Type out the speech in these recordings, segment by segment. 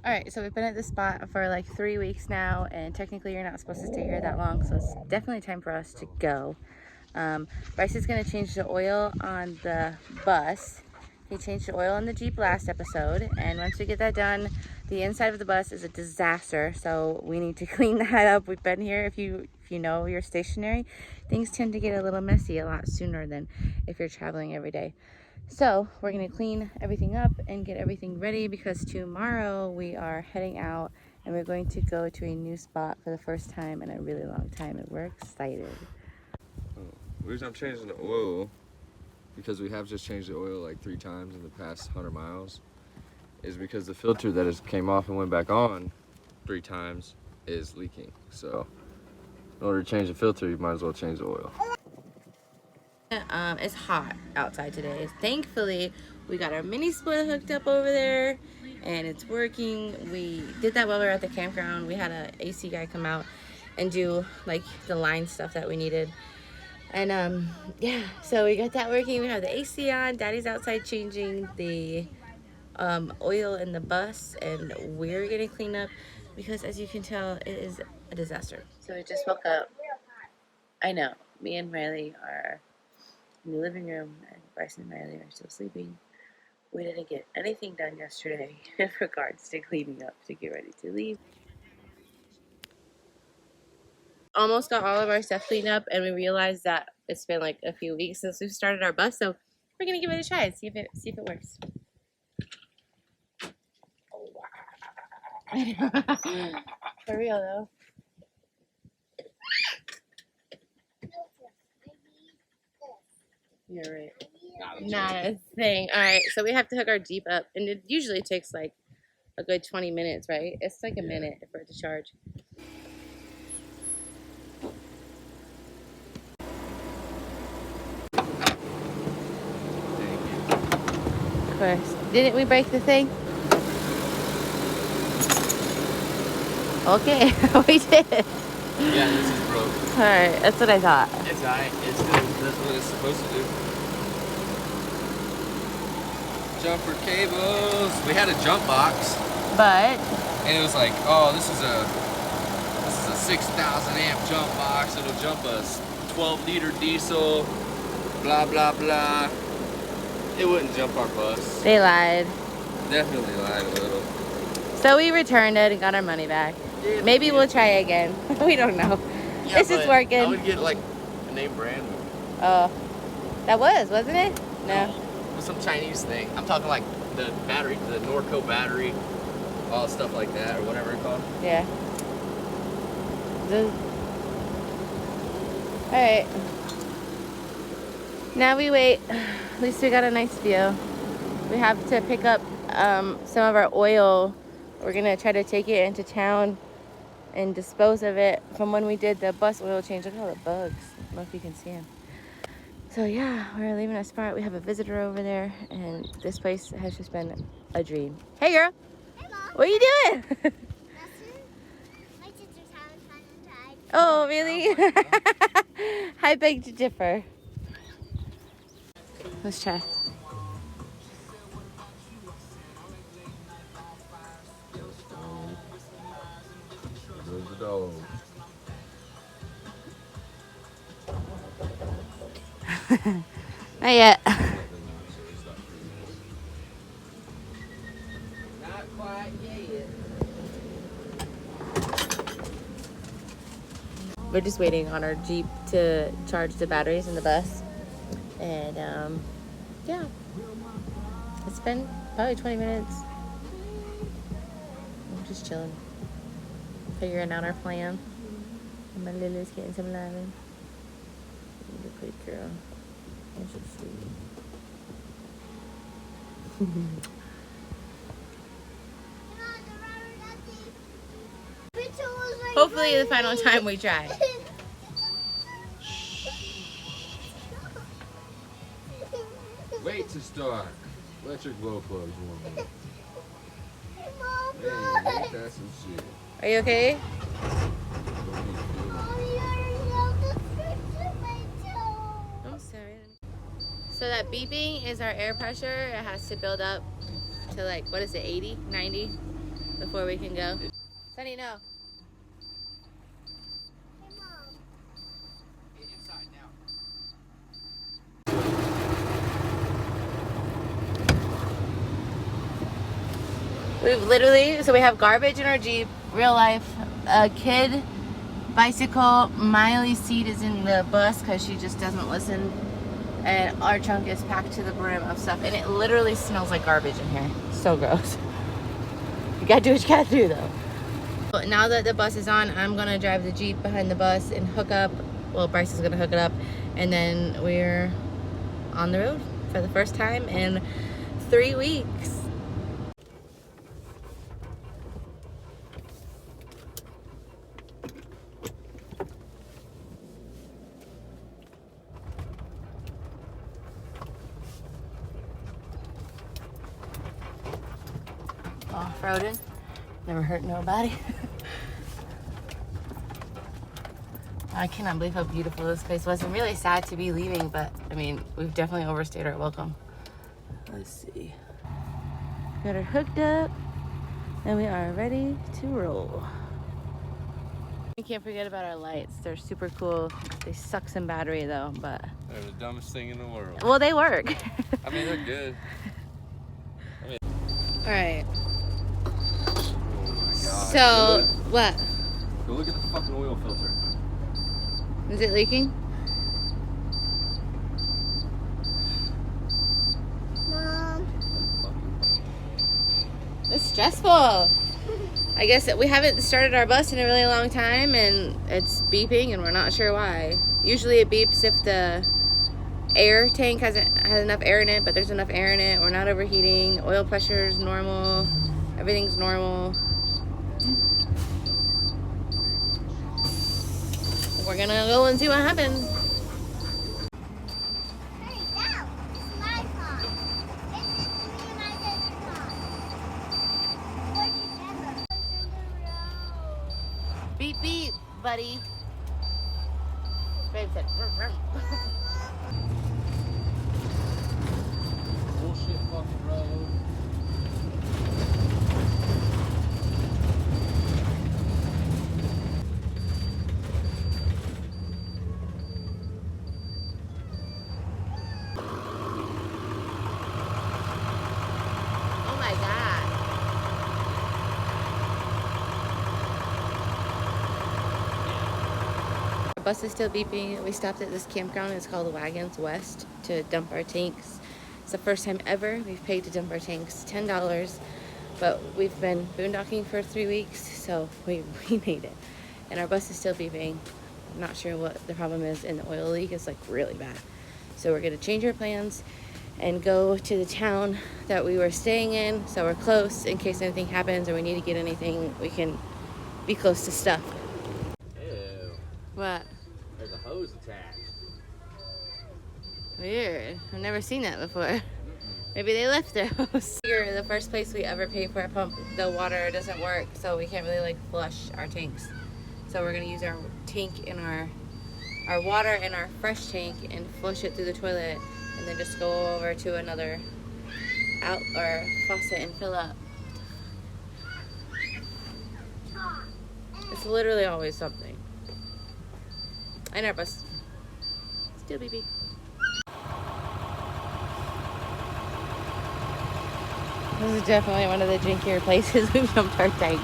Alright, so we've been at this spot for like 3 weeks now, and technically you're not supposed to stay here that long, so it's definitely time for us to go. Bryce is going to change the oil on the bus. He changed the oil on the Jeep last episode, and once we get that done, the inside of the bus is a disaster, so we need to clean that up. We've been here. If you know you're stationary, things tend to get a little messy a lot sooner than if you're traveling every day. So we're going to clean everything up and get everything ready, because tomorrow we are heading out and we're going to go to a new spot for the first time in a really long time, and we're excited. The reason I'm changing the oil, because we have just changed the oil like 3 times in the past 100 miles, is because the filter that has came off and went back on 3 times is leaking. So in order to change the filter, you might as well change the oil. It's hot outside today. Thankfully, we got our mini split hooked up over there and it's working. We did that while we were at the campground. We had an AC guy come out and do like the line stuff that we needed. And yeah, so we got that working. We have the AC on. Daddy's outside changing the oil in the bus, and we're gonna clean up because, as you can tell, it is a disaster. So we just woke up. I know, me and Riley are in the living room, and Bryce and Riley are still sleeping. We didn't get anything done yesterday in regards to cleaning up to get ready to leave. Almost got all of our stuff cleaned up, and we realized that it's been like a few weeks since we started our bus, so we're gonna give it a try and see if it works. For real though. You're right. Not a thing. All right, so we have to hook our Jeep up, and it usually takes like a good 20 minutes, right? It's like a minute for it to charge. Of course. Didn't we break the thing? Okay, we did. Yeah, this is broke. Alright, that's what I thought. It's alright. It's good. That's what it's supposed to do. Jumper cables. We had a jump box, But and it was like, oh, this is a 6,000 amp jump box. It'll jump a 12-liter diesel. Blah blah blah. It wouldn't jump our bus. they lied. Definitely lied a little. So we returned it and got our money back. Yeah, Maybe we'll try again. We don't know. Yeah, this is working. I would get like a name brand. Oh, that wasn't it? No. It was some Chinese thing. I'm talking like the battery, the Norco battery, all stuff like that, or whatever it's called. Yeah. Alright. Now we wait. At least we got a nice view. We have to pick up some of our oil. We're going to try to take it into town and dispose of it from when we did the bus oil change. Look at all the bugs. I don't know if you can see them. So yeah, we're leaving a spot. We have a visitor over there, and this place has just been a dream. Hey girl. Hey Mom. What are you doing? My sister's having fun inside. Oh, really? I beg to differ. Let's try. There's the dog. Not yet. Not quite yet. We're just waiting on our Jeep to charge the batteries in the bus. And yeah, it's been probably 20 minutes. I'm just chilling, figuring out our plan. And my Lily's getting some lemon. She's a pretty girl. And she's sweet. Hopefully the final time we try. Wait to start. Electric glow plugs warming. Hey, ain't that some shit? Are you okay? I'm sorry. So that beeping is our air pressure. It has to build up to like, what is it, 80, 90? before we can go. Sunny, no. Hey, Mom. Get inside now. We've literally, so we have garbage in our Jeep, real life, a kid, bicycle, Miley's seat is in the bus because she just doesn't listen, and our trunk is packed to the brim of stuff, and it literally smells like garbage in here. So gross. You gotta do what you gotta do though. But now that the bus is on, I'm gonna drive the Jeep behind the bus and hook up, well, Bryce is gonna hook it up, and then we're on the road for the first time in 3 weeks. Off-roading, never hurt nobody. I cannot believe how beautiful this place was. I'm really sad to be leaving, but I mean, we've definitely overstayed our welcome. Let's see. Got her hooked up, and we are ready to roll. We can't forget about our lights. They're super cool. They suck some battery though, but They're the dumbest thing in the world. well, they work. I mean, they're good. All right. Oh my god. So what? Go look at the fucking oil filter. Is it leaking? Mom. It's stressful. I guess that we haven't started our bus in a really long time, and it's beeping, and we're not sure why. Usually it beeps if the air tank has enough air in it, but there's enough air in it. We're not overheating. Oil pressure is normal. Everything's normal. We're gonna go and see what happens. Hey, Dad. This is my car. This is me and my sister's car. We're together. We're in the road. Beep beep, buddy. Babe said, "Vroom, vroom." Bullshit fucking road. Oh my god. Our bus is still beeping. We stopped at this campground. It's called Wagons West to dump our tanks. It's the first time ever we've paid to dump our tanks, $10. But we've been boondocking for 3 weeks, so we made it. And our bus is still beeping. I'm not sure what the problem is, and the oil leak is like really bad. So we're gonna change our plans and go to the town that we were staying in, so we're close in case anything happens or we need to get anything, we can be close to stuff. Ew. What? There's a hose attached. Weird. I've never seen that before. Maybe they left their house. Here, the first place we ever pay for a pump, the water doesn't work, so we can't really like flush our tanks. So we're gonna use our tank in our water in our fresh tank and flush it through the toilet, and then just go over to another out or faucet and fill up. It's literally always something. And our bus still BB. This is definitely one of the jinkier places we've dumped our tanks.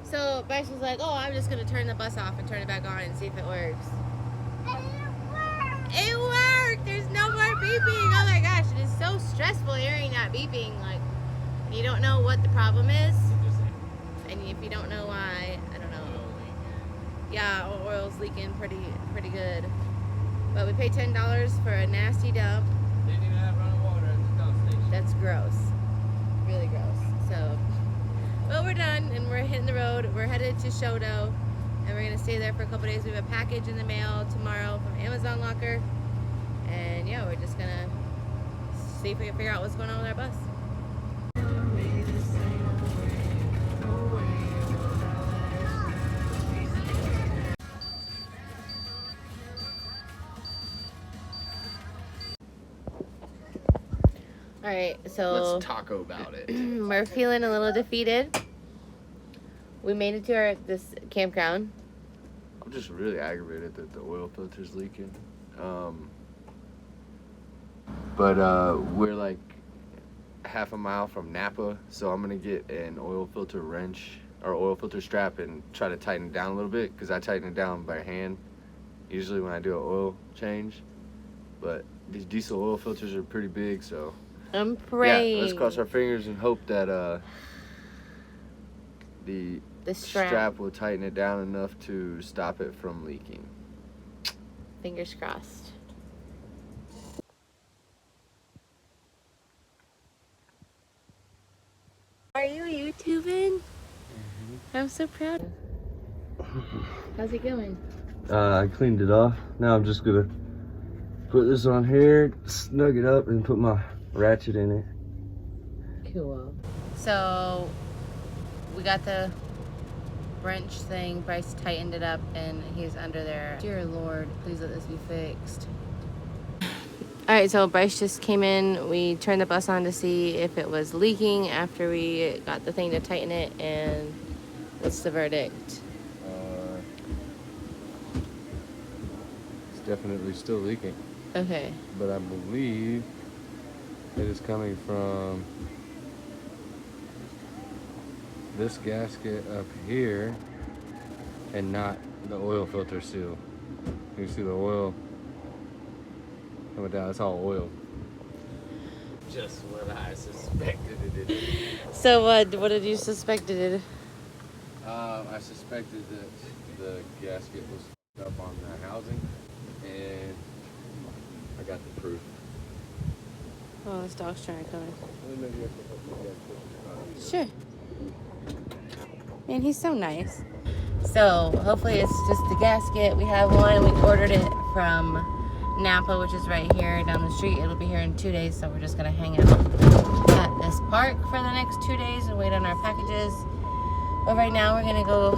So Bryce was like, oh, I'm just gonna turn the bus off and turn it back on and see if it works. It worked! There's no more beeping! Oh my gosh, it is so stressful hearing that beeping. Like, you don't know what the problem is. And if you don't know why, I don't know. Yeah, oil's leaking pretty good. But we paid $10 for a nasty dump. Didn't even have running water at the dump station. That's gross. Really gross. So, well, we're done and we're hitting the road. We're headed to Shodo and we're gonna stay there for a couple days. We have a package in the mail tomorrow from Amazon Locker. And yeah, we're just gonna see if we can figure out what's going on with our bus. All right, so Let's taco about it. we're feeling a little defeated. We made it to this campground. I'm just really aggravated that the oil filter's leaking. But we're like half a mile from Napa, so I'm gonna get an oil filter wrench or oil filter strap and try to tighten it down a little bit, because I tighten it down by hand usually when I do an oil change. But these diesel oil filters are pretty big, so I'm praying. yeah, let's cross our fingers and hope that the strap will tighten it down enough to stop it from leaking. Fingers crossed. Are you YouTubing? I'm so proud. How's it going? I cleaned it off. Now I'm just gonna put this on here, snug it up, and put my ratchet in it. Cool. So we got the wrench thing. Bryce tightened it up and he's under there. Dear Lord, please let this be fixed. All right, so Bryce just came in. We turned the bus on to see if it was leaking after we got the thing to tighten it. And what's the verdict? It's definitely still leaking. Okay. But I believe it is coming from this gasket up here and not the oil filter seal. You see the oil coming down, it's all oil. Just what I suspected it is. So what did you suspect it did? I suspected that the gasket was up on the housing, and I got the proof. Oh, this dog's trying to come in. Maybe I could help you guys. Sure. Man, he's so nice. So hopefully it's just the gasket. We have one. We ordered it from Napa, which is right here down the street. It'll be here in 2 days, so we're just gonna hang out at this park for the next 2 days and wait on our packages. But right now we're gonna go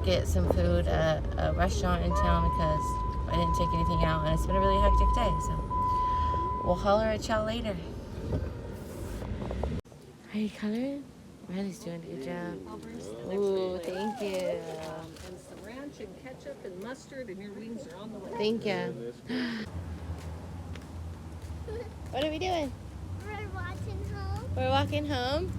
get some food at a restaurant in town because I didn't take anything out and it's been a really hectic day. So we'll holler at y'all later. Are you coloring? Riley's doing a good job. Ooh, thank you. And some ranch and ketchup and mustard, and your wings are on the way. Thank you. What are we doing? We're watching home. We're walking home.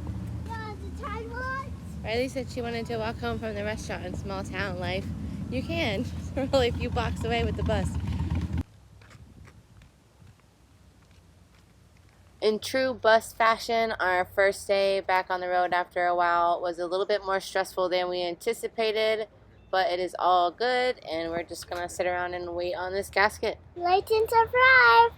Yeah, the time watch. Riley said she wanted to walk home from the restaurant in small town life. You can. We're only a few blocks away with the bus. In true bus fashion, our first day back on the road after a while was a little bit more stressful than we anticipated, but it is all good, and we're just gonna sit around and wait on this gasket. Like and subscribe.